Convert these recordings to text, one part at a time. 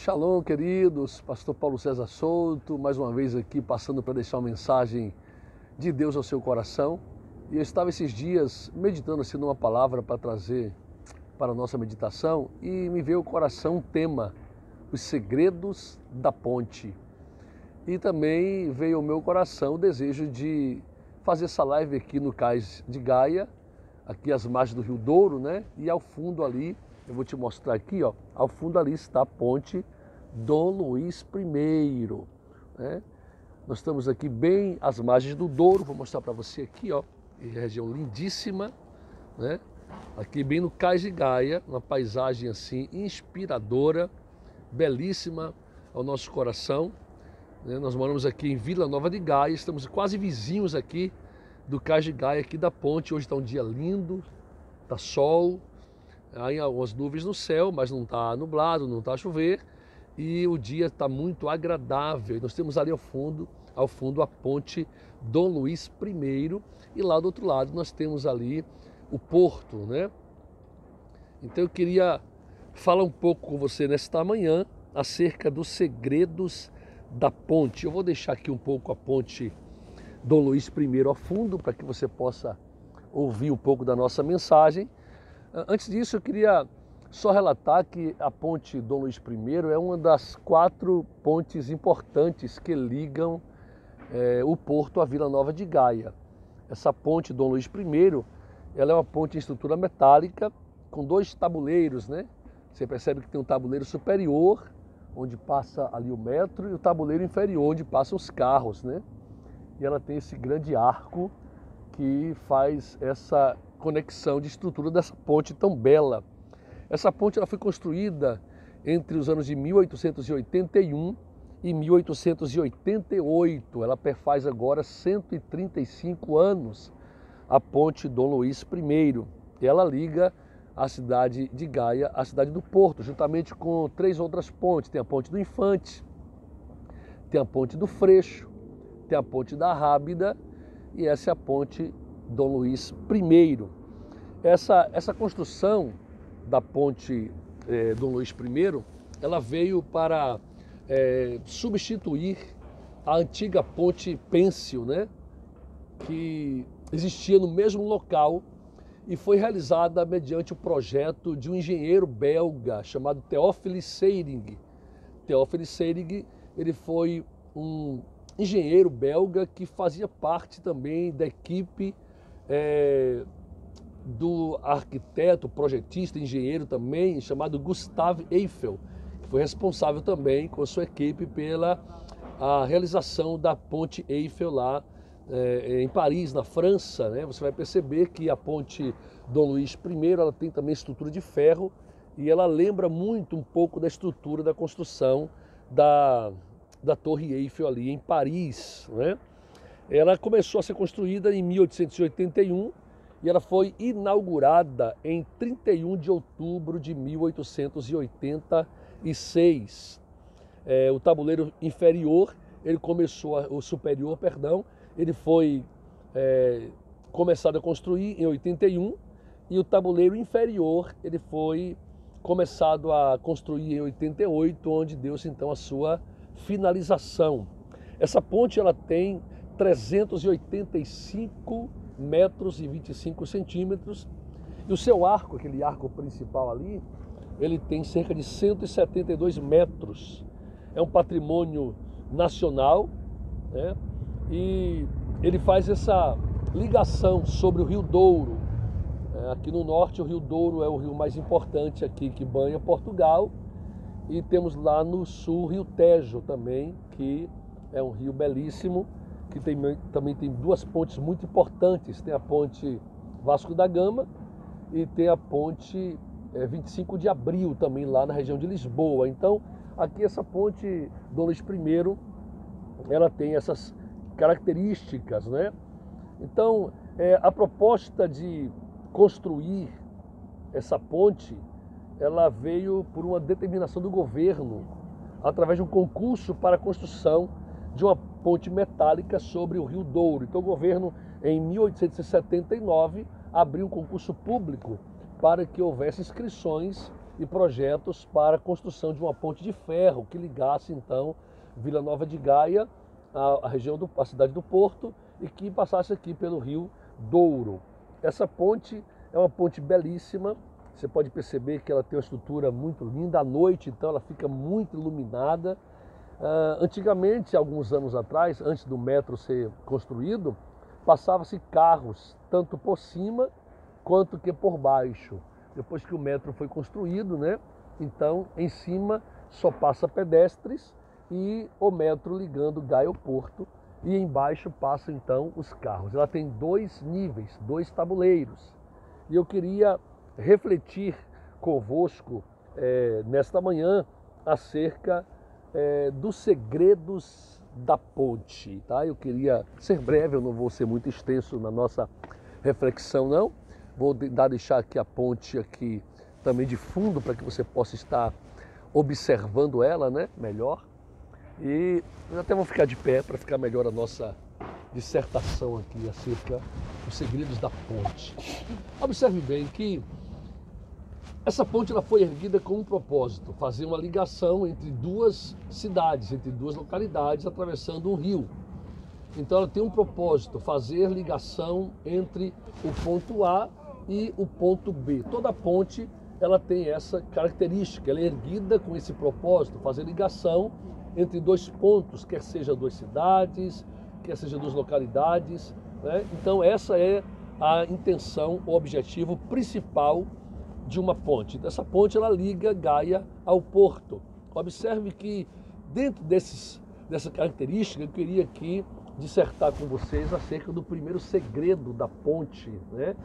Shalom, queridos, pastor Paulo César Souto, mais uma vez aqui passando para deixar uma mensagem de Deus ao seu coração. E eu estava esses dias meditando assim numa palavra para trazer para a nossa meditação e me veio ao coração um tema, os segredos da ponte. E também veio ao meu coração o desejo de fazer essa live aqui no Cais de Gaia, aqui às margens do Rio Douro, né? E ao fundo ali, eu vou te mostrar aqui, ó, ao fundo ali está a ponte Dom Luís I, né? Nós estamos aqui bem às margens do Douro, vou mostrar para você aqui, ó, região lindíssima, né? Aqui bem no Cais de Gaia, uma paisagem assim inspiradora, belíssima ao nosso coração, né? Nós moramos aqui em Vila Nova de Gaia, estamos quase vizinhos aqui do Cais de Gaia, aqui da ponte. Hoje está um dia lindo, está sol, há algumas nuvens no céu, mas não está nublado, não está a chover, e o dia está muito agradável. Nós temos ali ao fundo a ponte Dom Luís I, e lá do outro lado nós temos ali o porto, né? Então eu queria falar um pouco com você nesta manhã acerca dos segredos da ponte. Eu vou deixar aqui um pouco a ponte Dom Luís I ao fundo, para que você possa ouvir um pouco da nossa mensagem. Antes disso, eu queria só relatar que a ponte Dom Luís I é uma das 4 pontes importantes que ligam o porto à Vila Nova de Gaia. Essa ponte Dom Luís I, ela é uma ponte em estrutura metálica, com 2 tabuleiros, né? Você percebe que tem um tabuleiro superior, onde passa ali o metro, e o tabuleiro inferior, onde passam os carros, né? E ela tem esse grande arco que faz essa conexão de estrutura dessa ponte tão bela. Essa ponte ela foi construída entre os anos de 1881 e 1888. Ela perfaz agora 135 anos, a ponte Dom Luís I. E ela liga a cidade de Gaia à cidade do Porto, juntamente com 3 outras pontes. Tem a ponte do Infante, tem a ponte do Freixo, tem a ponte da Rábida, e essa é a ponte Dom Luís I. Essa construção da ponte Dom Luís I, ela veio para substituir a antiga ponte Pêncil, né? Que existia no mesmo local e foi realizada mediante o projeto de um engenheiro belga chamado Théophile Seyrig. Théophile Seyrig, ele foi um engenheiro belga que fazia parte também da equipe do arquiteto, projetista, engenheiro também, chamado Gustave Eiffel, que foi responsável também com a sua equipe pela realização da ponte Eiffel lá em Paris, na França, né? Você vai perceber que a ponte Dom Luís I, ela tem também estrutura de ferro, e ela lembra muito um pouco da estrutura da construção da Torre Eiffel ali em Paris, né? Ela começou a ser construída em 1881 e ela foi inaugurada em 31 de outubro de 1886. O tabuleiro inferior, o superior, perdão, ele foi começado a construir em 81, e o tabuleiro inferior ele foi começado a construir em 88, onde deu-se então a sua finalização. Essa ponte ela tem 385 metros e 25 centímetros, e o seu arco, aquele arco principal ali, ele tem cerca de 172 metros. É um patrimônio nacional, né? E ele faz essa ligação sobre o Rio Douro. Aqui no norte, o Rio Douro é o rio mais importante aqui, que banha Portugal. E temos lá no sul o Rio Tejo também, que é um rio belíssimo, que também tem 2 pontes muito importantes. Tem a ponte Vasco da Gama e tem a ponte 25 de Abril também lá na região de Lisboa. Então aqui essa ponte Dom Luís I, ela tem essas características, né? Então a proposta de construir essa ponte, ela veio por uma determinação do governo, através de um concurso para a construção de uma ponte metálica sobre o Rio Douro. Então o governo, em 1879, abriu um concurso público para que houvesse inscrições e projetos para a construção de uma ponte de ferro que ligasse então Vila Nova de Gaia, a cidade do Porto, e que passasse aqui pelo Rio Douro. Essa ponte é uma ponte belíssima, você pode perceber que ela tem uma estrutura muito linda, à noite então ela fica muito iluminada. Antigamente, alguns anos atrás, antes do metro ser construído, passava-se carros, tanto por cima quanto que por baixo. Depois que o metro foi construído, né? Então, em cima só passa pedestres e o metro ligando Gaia ao Porto, e embaixo passam então os carros. Ela tem 2 níveis, 2 tabuleiros. E eu queria refletir convosco nesta manhã acerca dos segredos da ponte, tá? Eu queria ser breve, eu não vou ser muito extenso na nossa reflexão, não. Vou deixar aqui a ponte aqui também de fundo para que você possa estar observando ela, né? Melhor. E eu até vou ficar de pé para ficar melhor a nossa dissertação aqui acerca dos segredos da ponte. Observe bem que essa ponte ela foi erguida com um propósito, fazer uma ligação entre 2 cidades, entre 2 localidades, atravessando um rio. Então ela tem um propósito, fazer ligação entre o ponto A e o ponto B. Toda ponte ela tem essa característica, ela é erguida com esse propósito, fazer ligação entre 2 pontos, quer seja 2 cidades, quer seja 2 localidades, né? Então essa é a intenção, o objetivo principal de uma ponte. Essa ponte ela liga Gaia ao Porto. Observe que dentro dessa característica eu queria aqui dissertar com vocês acerca do primeiro segredo da ponte, né?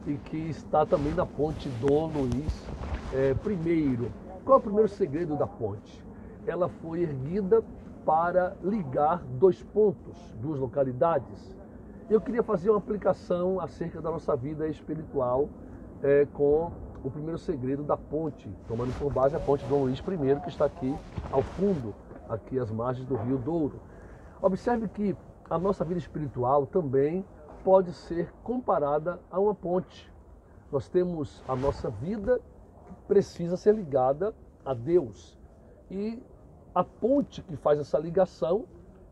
E que está também na ponte Dom Luís I. Qual é o primeiro segredo da ponte? Ela foi erguida para ligar 2 pontos, 2 localidades. Eu queria fazer uma aplicação acerca da nossa vida espiritual com o primeiro segredo da ponte, tomando por base a ponte Dom Luís I, que está aqui ao fundo, aqui às margens do Rio Douro. Observe que a nossa vida espiritual também pode ser comparada a uma ponte. Nós temos a nossa vida que precisa ser ligada a Deus. E a ponte que faz essa ligação,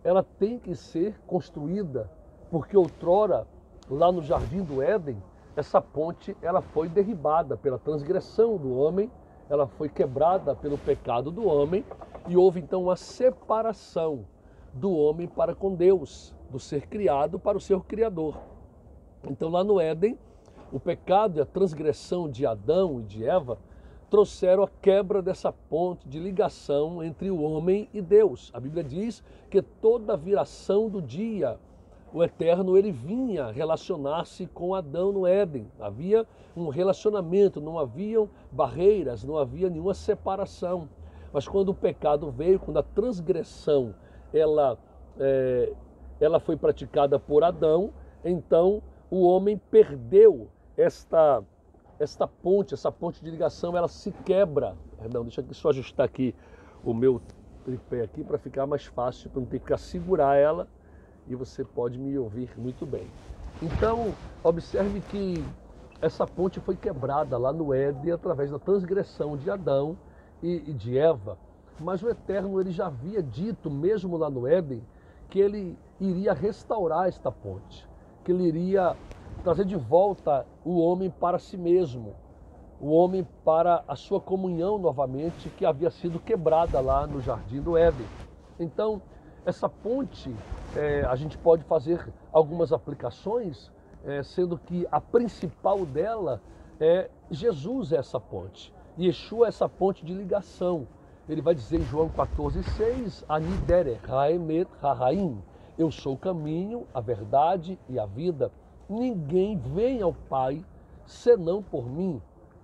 ela tem que ser construída, porque outrora, lá no Jardim do Éden, essa ponte ela foi derribada pela transgressão do homem, ela foi quebrada pelo pecado do homem, e houve então uma separação do homem para com Deus, do ser criado para o ser criador. Então lá no Éden, o pecado e a transgressão de Adão e de Eva trouxeram a quebra dessa ponte de ligação entre o homem e Deus. A Bíblia diz que toda viração do dia, o Eterno ele vinha relacionar-se com Adão no Éden. Havia um relacionamento, não haviam barreiras, não havia nenhuma separação. Mas quando o pecado veio, quando a transgressão ela foi praticada por Adão, então o homem perdeu esta ponte, essa ponte de ligação, ela se quebra. Não, deixa eu só ajustar aqui o meu tripé aqui para ficar mais fácil, para não ter que segurar ela. E você pode me ouvir muito bem. Então, observe que essa ponte foi quebrada lá no Éden através da transgressão de Adão e de Eva. Mas o Eterno ele já havia dito, mesmo lá no Éden, que ele iria restaurar esta ponte, que ele iria trazer de volta o homem para si mesmo, o homem para a sua comunhão novamente, que havia sido quebrada lá no Jardim do Éden. Então, essa ponte, a gente pode fazer algumas aplicações, sendo que a principal dela é Jesus, essa ponte. Yeshua é essa ponte de ligação. Ele vai dizer em João 14,6, Ani dere haemet hahaim, eu sou o caminho, a verdade e a vida. Ninguém vem ao Pai senão por mim.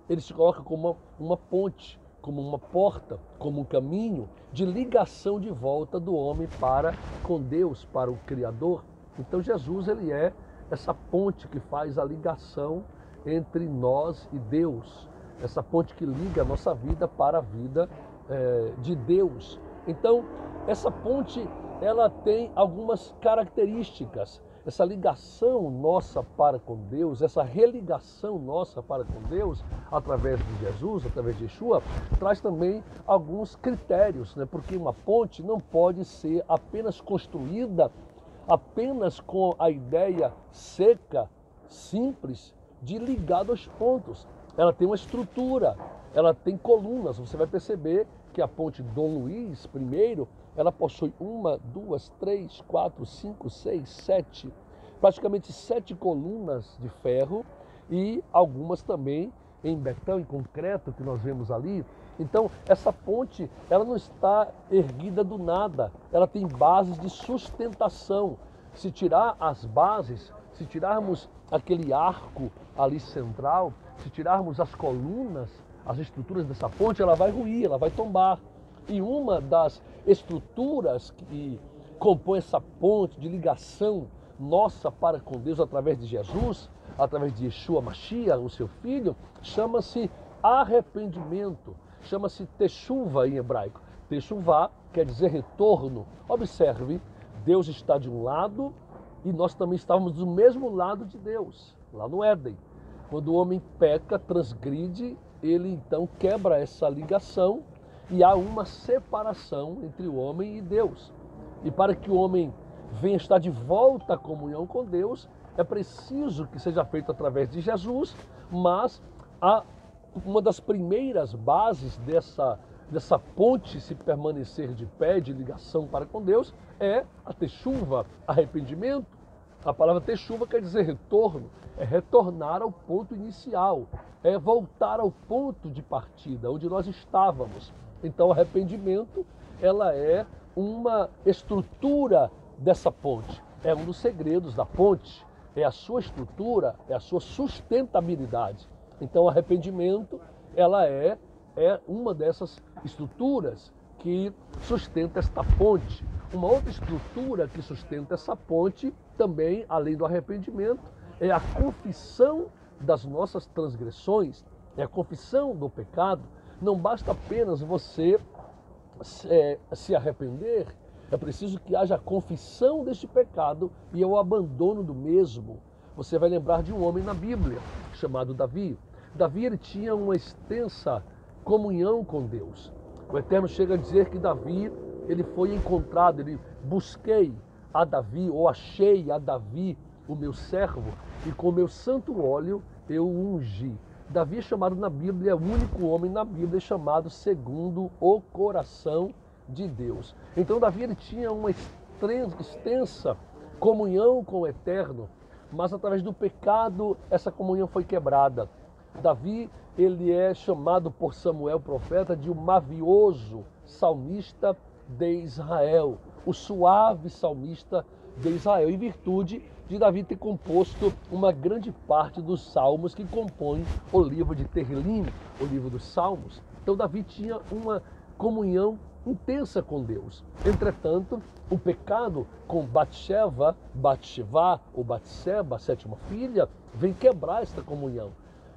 Ele se coloca como uma ponte, como uma porta, como um caminho de ligação de volta do homem para com Deus, para o Criador. Então Jesus ele é essa ponte que faz a ligação entre nós e Deus, essa ponte que liga a nossa vida para a vida de Deus. Então essa ponte ela tem algumas características. essa ligação nossa para com Deus, essa religação nossa para com Deus, através de Jesus, através de Yeshua, traz também alguns critérios, né? Porque uma ponte não pode ser apenas construída apenas com a ideia seca, simples, de ligar dois pontos. Ela tem uma estrutura, ela tem colunas. Você vai perceber que a ponte Dom Luís I, ela possui 1, 2, 3, 4, 5, 6, 7, praticamente 7 colunas de ferro e algumas também em betão, em concreto, que nós vemos ali. Então, essa ponte, ela não está erguida do nada, ela tem bases de sustentação. Se tirar as bases, se tirarmos aquele arco ali central, se tirarmos as colunas, as estruturas dessa ponte, ela vai ruir, ela vai tombar. E uma das estruturas que compõe essa ponte de ligação nossa para com Deus através de Jesus, através de Yeshua Mashiach, o seu filho, chama-se arrependimento, chama-se teshuva em hebraico. Teshuvah quer dizer retorno. Observe, Deus está de um lado e nós também estávamos do mesmo lado de Deus, lá no Éden. Quando o homem peca, transgride, ele então quebra essa ligação e há uma separação entre o homem e Deus. E para que o homem venha estar de volta à comunhão com Deus, é preciso que seja feito através de Jesus, mas uma das primeiras bases dessa ponte se permanecer de pé, de ligação para com Deus, é a teshuva, arrependimento. A palavra teshuva quer dizer retorno, é retornar ao ponto inicial, é voltar ao ponto de partida, onde nós estávamos. Então, o arrependimento, ela é uma estrutura dessa ponte, é um dos segredos da ponte, é a sua estrutura, é a sua sustentabilidade. Então, o arrependimento, ela é uma dessas estruturas que sustenta esta ponte. Uma outra estrutura que sustenta essa ponte, também, além do arrependimento, é a confissão das nossas transgressões, é a confissão do pecado. Não basta apenas você se arrepender, é preciso que haja a confissão deste pecado e o abandono do mesmo. Você vai lembrar de um homem na Bíblia, chamado Davi. Davi, ele tinha uma extensa comunhão com Deus. O Eterno chega a dizer que Davi, ele foi encontrado, ele busquei a Davi, ou achei a Davi, o meu servo, e com o meu santo óleo eu o ungi. Davi é chamado na Bíblia, é o único homem na Bíblia chamado segundo o coração de Deus. Então Davi, ele tinha uma extensa comunhão com o Eterno, mas através do pecado essa comunhão foi quebrada. Davi, ele é chamado por Samuel, profeta, de o mavioso salmista de Israel, o suave salmista de Israel, em virtude de Davi ter composto uma grande parte dos salmos que compõem o livro de Tehillim, o livro dos Salmos. Então Davi tinha uma comunhão intensa com Deus. Entretanto, o pecado com Batseba ou Batseba, a sétima filha, vem quebrar esta comunhão.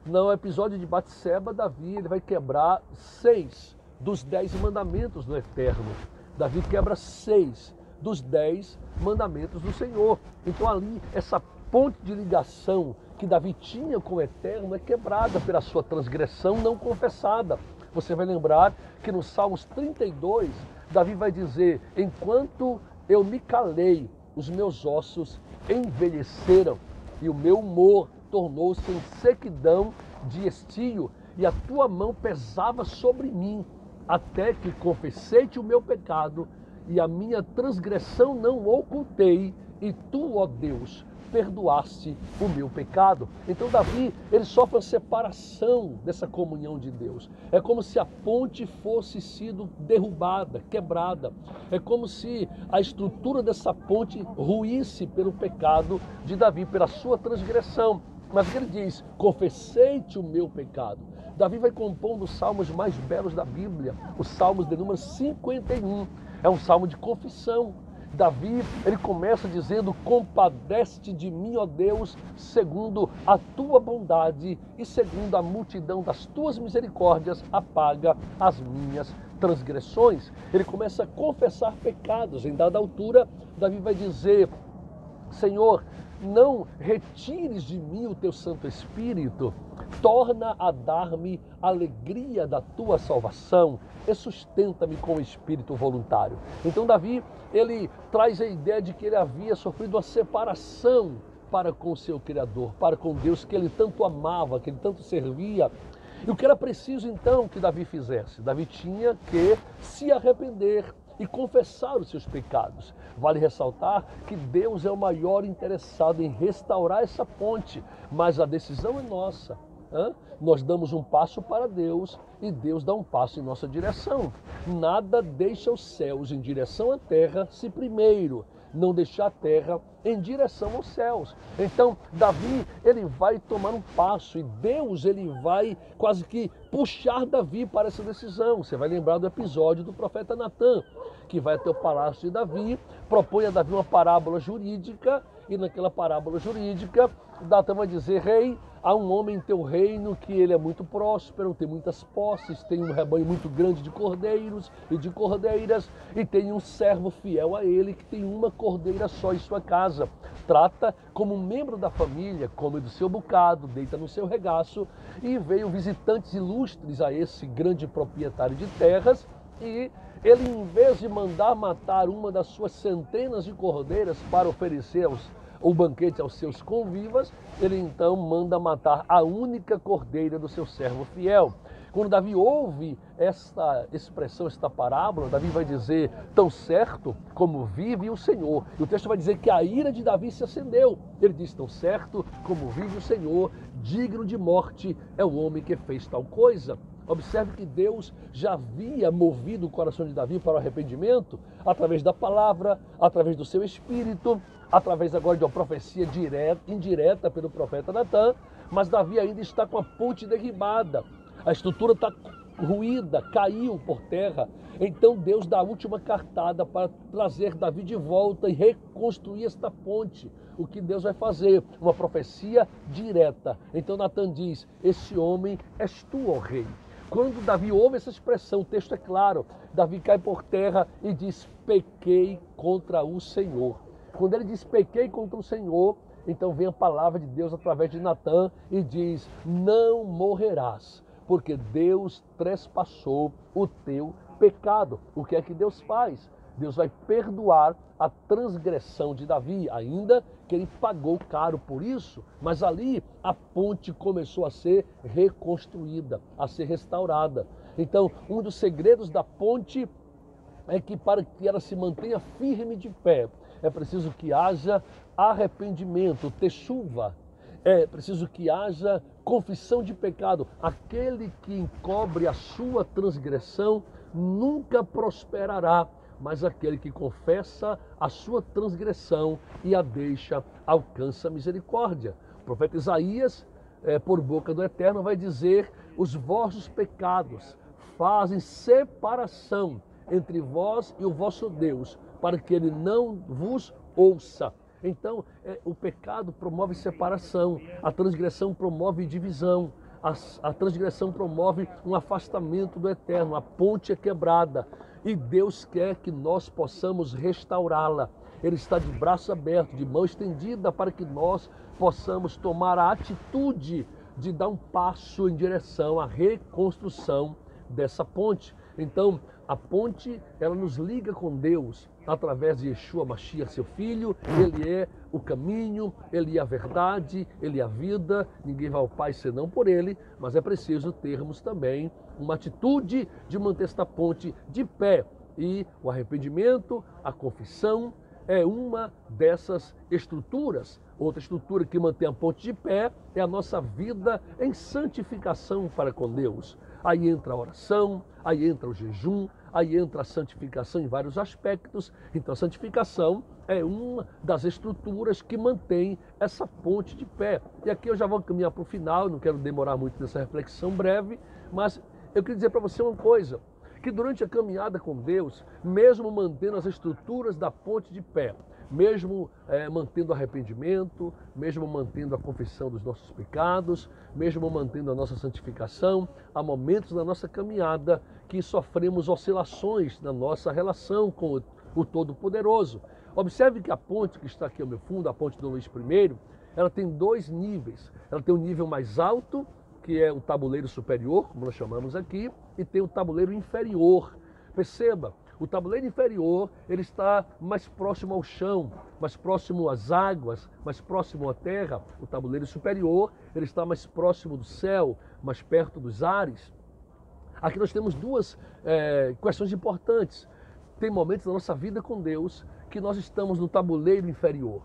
No episódio de Batseba, Davi, ele vai quebrar 6 dos 10 mandamentos do Eterno. Davi quebra 6 dos 10 mandamentos do Senhor. Então ali, essa ponte de ligação que Davi tinha com o Eterno é quebrada pela sua transgressão não confessada. Você vai lembrar que no Salmos 32, Davi vai dizer: enquanto eu me calei, os meus ossos envelheceram e o meu humor tornou-se em sequidão de estio, e a tua mão pesava sobre mim, até que confessei-te o meu pecado, e a minha transgressão não ocultei, e tu, ó Deus, perdoaste o meu pecado. Então Davi, ele sofre a separação dessa comunhão de Deus. É como se a ponte fosse sido derrubada, quebrada. É como se a estrutura dessa ponte ruísse pelo pecado de Davi, pela sua transgressão. Mas ele diz: confessei-te o meu pecado. Davi vai compondo os salmos mais belos da Bíblia, os salmos de número 51. É um salmo de confissão. Davi, ele começa dizendo: compadece-te de mim, ó Deus, segundo a tua bondade e segundo a multidão das tuas misericórdias, apaga as minhas transgressões. Ele começa a confessar pecados. Em dada altura, Davi vai dizer: Senhor, não retires de mim o teu Santo Espírito, torna a dar-me a alegria da tua salvação e sustenta-me com o espírito voluntário. Então Davi, ele traz a ideia de que ele havia sofrido uma separação para com o seu Criador, para com Deus que ele tanto amava, que ele tanto servia. E o que era preciso então que Davi fizesse? Davi tinha que se arrepender e confessar os seus pecados. Vale ressaltar que Deus é o maior interessado em restaurar essa ponte, mas a decisão é nossa. Nós damos um passo para Deus e Deus dá um passo em nossa direção. Nada deixa os céus em direção à terra se primeiro não deixar a terra em direção aos céus. Então, Davi, ele vai tomar um passo e Deus, ele vai quase que puxar Davi para essa decisão. Você vai lembrar do episódio do profeta Natan, que vai até o palácio de Davi, propõe a Davi uma parábola jurídica e naquela parábola jurídica, Natan vai dizer: rei, há um homem em teu reino que ele é muito próspero, tem muitas posses, tem um rebanho muito grande de cordeiros e de cordeiras, e tem um servo fiel a ele que tem uma cordeira só em sua casa. Trata como um membro da família, come do seu bocado, deita no seu regaço, e veio visitantes ilustres a esse grande proprietário de terras, e ele, em vez de mandar matar uma das suas centenas de cordeiras para oferecer o banquete aos seus convivas, ele então manda matar a única cordeira do seu servo fiel. Quando Davi ouve esta expressão, esta parábola, Davi vai dizer: tão certo como vive o Senhor. E o texto vai dizer que a ira de Davi se acendeu. Ele diz: tão certo como vive o Senhor, digno de morte é o homem que fez tal coisa. Observe que Deus já havia movido o coração de Davi para o arrependimento através da palavra, através do seu espírito, através agora de uma profecia indireta pelo profeta Natan, mas Davi ainda está com a ponte derribada, a estrutura está ruída, caiu por terra. Então Deus dá a última cartada para trazer Davi de volta e reconstruir esta ponte. O que Deus vai fazer? Uma profecia direta. Então Natan diz: esse homem és tu, ó rei. Quando Davi ouve essa expressão, o texto é claro, Davi cai por terra e diz: pequei contra o Senhor. Quando ele diz pequei contra o Senhor, então vem a palavra de Deus através de Natan e diz: não morrerás, porque Deus trespassou o teu pecado. O que é que Deus faz? Deus vai perdoar a transgressão de Davi, ainda que ele pagou caro por isso, mas ali a ponte começou a ser reconstruída, a ser restaurada. Então, um dos segredos da ponte é que para que ela se mantenha firme de pé, é preciso que haja arrependimento, teshuva. É preciso que haja confissão de pecado. Aquele que encobre a sua transgressão nunca prosperará, mas aquele que confessa a sua transgressão e a deixa, alcança a misericórdia. O profeta Isaías, por boca do Eterno, vai dizer: os vossos pecados fazem separação entre vós e o vosso Deus, para que ele não vos ouça. Então, o pecado promove separação, a transgressão promove divisão, a transgressão promove um afastamento do Eterno, a ponte é quebrada e Deus quer que nós possamos restaurá-la. Ele está de braço aberto, de mão estendida, para que nós possamos tomar a atitude de dar um passo em direção à reconstrução dessa ponte. Então, a ponte, ela nos liga com Deus através de Yeshua Mashiach, seu Filho. Ele é o caminho, ele é a verdade, ele é a vida. Ninguém vai ao Pai senão por ele, mas é preciso termos também uma atitude de manter esta ponte de pé. E o arrependimento, a confissão, é uma dessas estruturas. Outra estrutura que mantém a ponte de pé é a nossa vida em santificação para com Deus. Aí entra a oração, aí entra o jejum, aí entra a santificação em vários aspectos. Então a santificação é uma das estruturas que mantém essa ponte de pé. E aqui eu já vou caminhar para o final, não quero demorar muito nessa reflexão breve, mas eu queria dizer para você uma coisa, que durante a caminhada com Deus, mesmo mantendo as estruturas da ponte de pé, mesmo mantendo o arrependimento, mesmo mantendo a confissão dos nossos pecados, mesmo mantendo a nossa santificação, há momentos na nossa caminhada que sofremos oscilações na nossa relação com o Todo-Poderoso. Observe que a ponte que está aqui ao meu fundo, a ponte Dom Luís I, ela tem dois níveis. Ela tem um nível mais alto, que é o tabuleiro superior, como nós chamamos aqui, e tem o tabuleiro inferior. Perceba, o tabuleiro inferior ele está mais próximo ao chão, mais próximo às águas, mais próximo à terra. O tabuleiro superior ele está mais próximo do céu, mais perto dos ares. Aqui nós temos duas questões importantes. Tem momentos da nossa vida com Deus que nós estamos no tabuleiro inferior,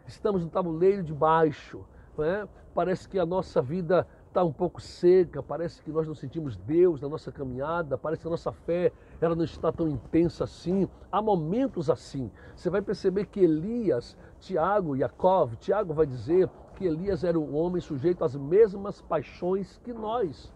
estamos no tabuleiro de baixo, né? Parece que a nossa vida está um pouco seca, parece que nós não sentimos Deus na nossa caminhada, parece que a nossa fé ela não está tão intensa assim. Há momentos assim. Você vai perceber que Elias, Tiago vai dizer que Elias era um homem sujeito às mesmas paixões que nós.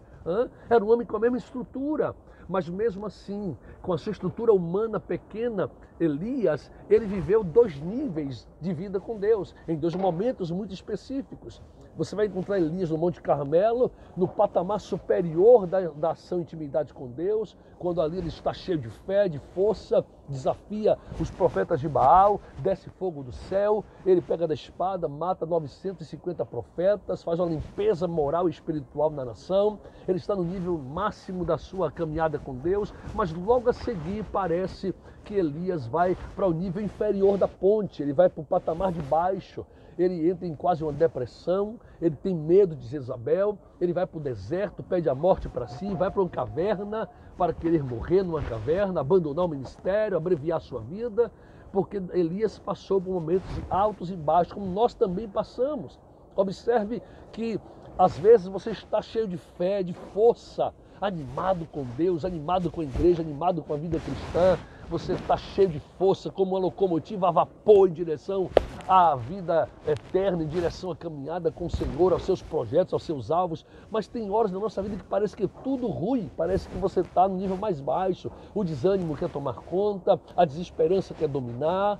Era um homem com a mesma estrutura, mas mesmo assim, com a sua estrutura humana pequena, Elias, ele viveu dois níveis de vida com Deus, em dois momentos muito específicos. Você vai encontrar Elias no Monte Carmelo, no patamar superior da ação e intimidade com Deus, quando ali ele está cheio de fé, de força, desafia os profetas de Baal, desce fogo do céu, ele pega da espada, mata 950 profetas, faz uma limpeza moral e espiritual na nação, ele está no nível máximo da sua caminhada com Deus, mas logo a seguir parece que Elias vai para o nível inferior da ponte, ele vai para o patamar de baixo, ele entra em quase uma depressão, ele tem medo de Jezabel, ele vai para o deserto, pede a morte para si, vai para uma caverna para querer morrer numa caverna, abandonar o ministério, abreviar a sua vida, porque Elias passou por momentos altos e baixos, como nós também passamos. Observe que às vezes você está cheio de fé, de força, animado com Deus, animado com a igreja, animado com a vida cristã, você está cheio de força, como uma locomotiva a vapor em direção à vida eterna, em direção à caminhada com o Senhor, aos seus projetos, aos seus alvos, mas tem horas na nossa vida que parece que é tudo ruim, parece que você está no nível mais baixo, o desânimo quer tomar conta, a desesperança quer dominar,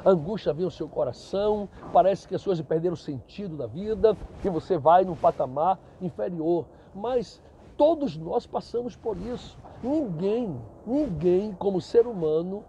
a angústia vem ao seu coração, parece que as coisas perderam o sentido da vida e você vai num patamar inferior, mas todos nós passamos por isso. Ninguém como ser humano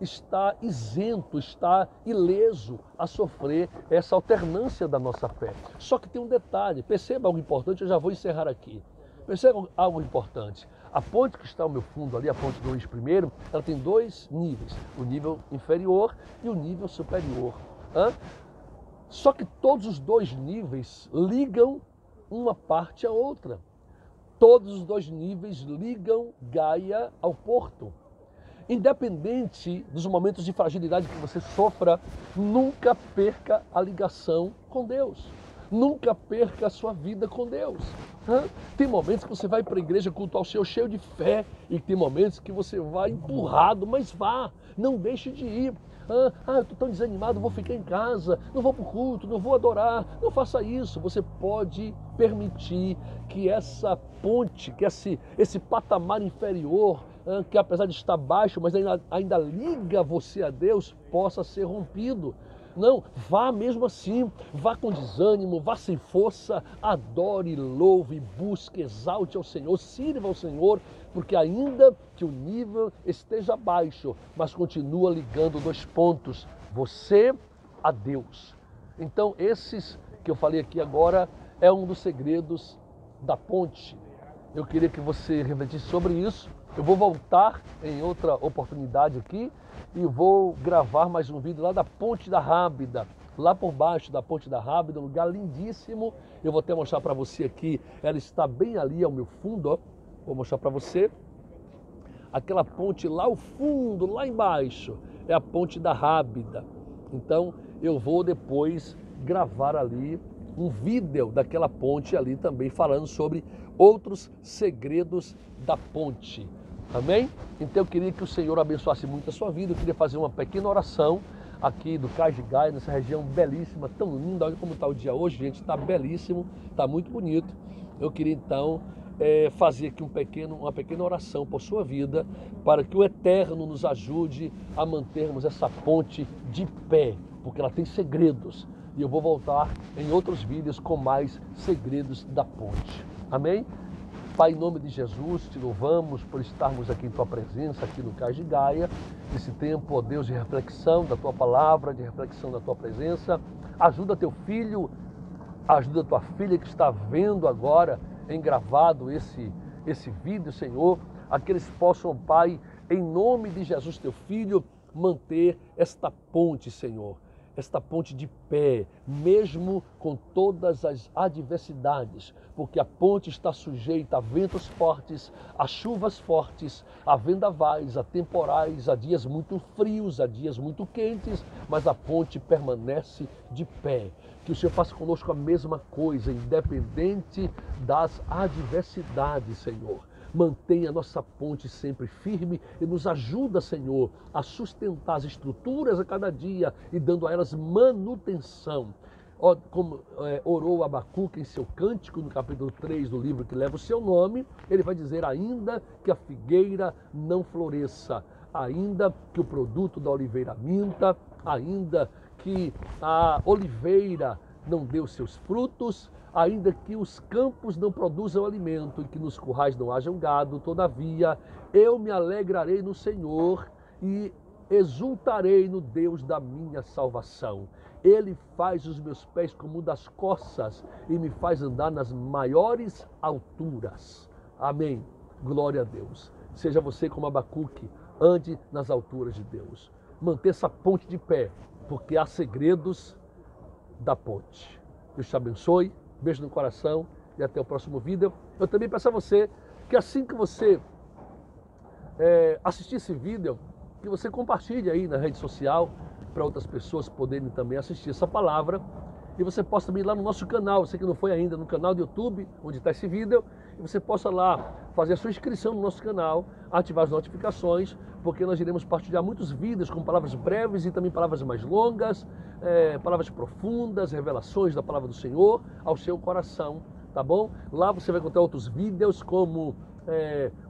está isento, está ileso a sofrer essa alternância da nossa fé. Só que tem um detalhe, perceba algo importante, eu já vou encerrar aqui. Perceba algo importante. A ponte que está ao meu fundo ali, a ponte Dom Luís I, ela tem dois níveis, o nível inferior e o nível superior. Só que todos os dois níveis ligam uma parte à outra. Todos os dois níveis ligam Gaia ao porto. Independente dos momentos de fragilidade que você sofra, nunca perca a ligação com Deus. Nunca perca a sua vida com Deus. Tem momentos que você vai para a igreja cultuar o Senhor cheio de fé e tem momentos que você vai empurrado, mas vá, não deixe de ir. Eu estou tão desanimado, vou ficar em casa, não vou para o culto, não vou adorar, não faça isso. Você pode permitir que essa ponte, que esse patamar inferior, que apesar de estar baixo, mas ainda liga você a Deus, possa ser rompido. Não, vá mesmo assim, vá com desânimo, vá sem força, adore, louve, busque, exalte ao Senhor, sirva ao Senhor, porque ainda que o nível esteja baixo, mas continua ligando dois pontos, você a Deus. Então esses que eu falei aqui agora é um dos segredos da ponte. Eu queria que você refletisse sobre isso. Eu vou voltar em outra oportunidade aqui e vou gravar mais um vídeo lá da Ponte da Rábida, lá por baixo da Ponte da Rábida, um lugar lindíssimo. Eu vou até mostrar para você aqui, ela está bem ali ao meu fundo, ó. Vou mostrar para você. Aquela ponte lá ao fundo, lá embaixo, é a Ponte da Rábida. Então eu vou depois gravar ali um vídeo daquela ponte ali também, falando sobre outros segredos da ponte. Amém? Então eu queria que o Senhor abençoasse muito a sua vida. Eu queria fazer uma pequena oração aqui do Cais de Gaia, nessa região belíssima, tão linda. Olha como está o dia hoje, gente, está belíssimo, está muito bonito. Eu queria então fazer aqui uma pequena oração por sua vida, para que o Eterno nos ajude a mantermos essa ponte de pé, porque ela tem segredos. E eu vou voltar em outros vídeos com mais segredos da ponte. Amém? Pai, em nome de Jesus, te louvamos por estarmos aqui em Tua presença, aqui no Cais de Gaia, nesse tempo, ó Deus, de reflexão da Tua palavra, de reflexão da Tua presença. Ajuda Teu filho, ajuda Tua filha que está vendo agora em gravado esse vídeo, Senhor, a que eles possam, Pai, em nome de Jesus, Teu Filho, manter esta ponte, Senhor, esta ponte de pé, mesmo com todas as adversidades, porque a ponte está sujeita a ventos fortes, a chuvas fortes, a vendavais, a temporais, a dias muito frios, a dias muito quentes, mas a ponte permanece de pé. Que o Senhor faça conosco a mesma coisa, independente das adversidades, Senhor. Mantenha a nossa ponte sempre firme e nos ajuda, Senhor, a sustentar as estruturas a cada dia e dando a elas manutenção. Como orou Abacuque em seu cântico, no capítulo 3 do livro que leva o seu nome, ele vai dizer: ainda que a figueira não floresça, ainda que o produto da oliveira minta, ainda que a oliveira não dê os seus frutos, ainda que os campos não produzam alimento e que nos currais não hajam gado, todavia eu me alegrarei no Senhor e exultarei no Deus da minha salvação. Ele faz os meus pés como das corças e me faz andar nas maiores alturas. Amém. Glória a Deus. Seja você como Abacuque, ande nas alturas de Deus. Mantenha essa ponte de pé, porque há segredos da ponte. Deus te abençoe. Beijo no coração e até o próximo vídeo. Eu também peço a você que assim que você assistir esse vídeo, que você compartilhe aí na rede social para outras pessoas poderem também assistir essa palavra. E você possa também ir lá no nosso canal, você que não foi ainda, no canal do YouTube, onde está esse vídeo, e você possa lá fazer a sua inscrição no nosso canal, ativar as notificações, porque nós iremos partilhar muitos vídeos com palavras breves e também palavras mais longas, palavras profundas, revelações da palavra do Senhor ao seu coração, tá bom? Lá você vai encontrar outros vídeos como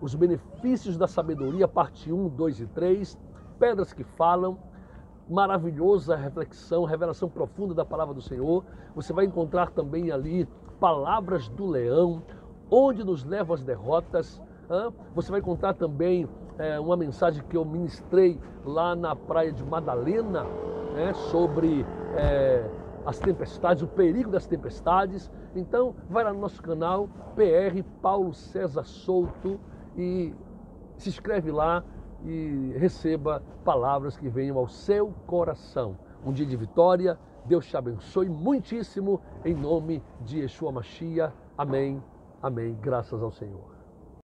os benefícios da sabedoria, parte 1, 2 e 3, pedras que falam, maravilhosa reflexão, revelação profunda da palavra do Senhor. Você vai encontrar também ali palavras do leão, onde nos levam as derrotas. Você vai encontrar também uma mensagem que eu ministrei lá na praia de Madalena, sobre as tempestades, o perigo das tempestades. Então vai lá no nosso canal, PR Paulo César Souto, e se inscreve lá e receba palavras que venham ao seu coração. Um dia de vitória. Deus te abençoe muitíssimo, em nome de Yeshua Mashiach. Amém, amém, graças ao Senhor.